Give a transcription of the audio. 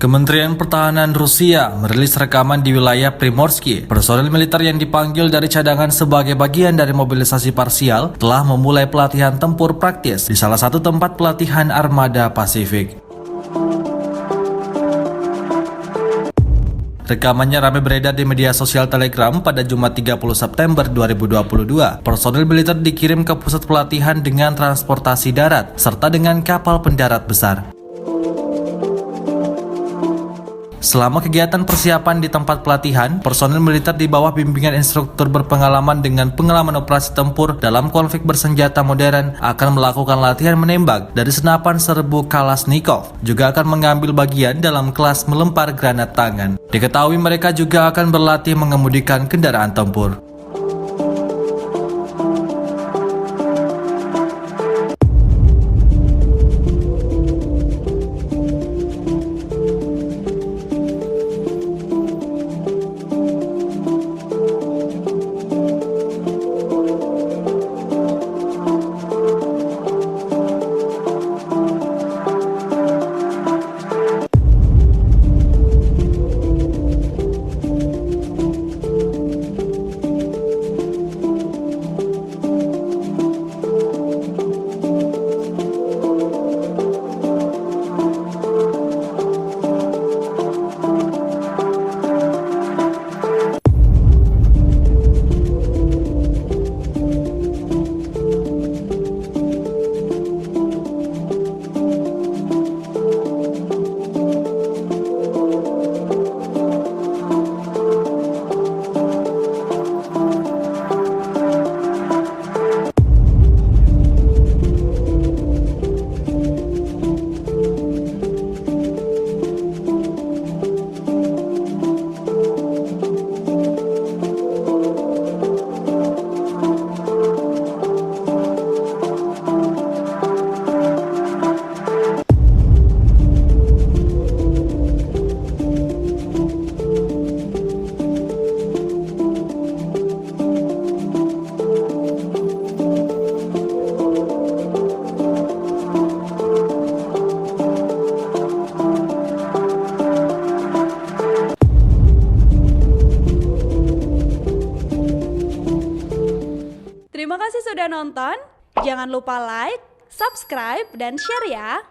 Kementerian Pertahanan Rusia merilis rekaman di wilayah Primorsky. Personel militer yang dipanggil dari cadangan sebagai bagian dari mobilisasi parsial telah memulai pelatihan tempur praktis di salah satu tempat pelatihan armada Pasifik. Rekamannya ramai beredar di media sosial Telegram pada Jumat 30 September 2022. Personel militer dikirim ke pusat pelatihan dengan transportasi darat serta dengan kapal pendarat besar. Selama kegiatan persiapan di tempat pelatihan, personel militer di bawah bimbingan instruktur berpengalaman dengan pengalaman operasi tempur dalam konflik bersenjata modern akan melakukan latihan menembak dari senapan serbu Kalashnikov, juga akan mengambil bagian dalam kelas melempar granat tangan. Diketahui mereka juga akan berlatih mengemudikan kendaraan tempur. Terima kasih sudah nonton. Jangan lupa like, subscribe, dan share ya.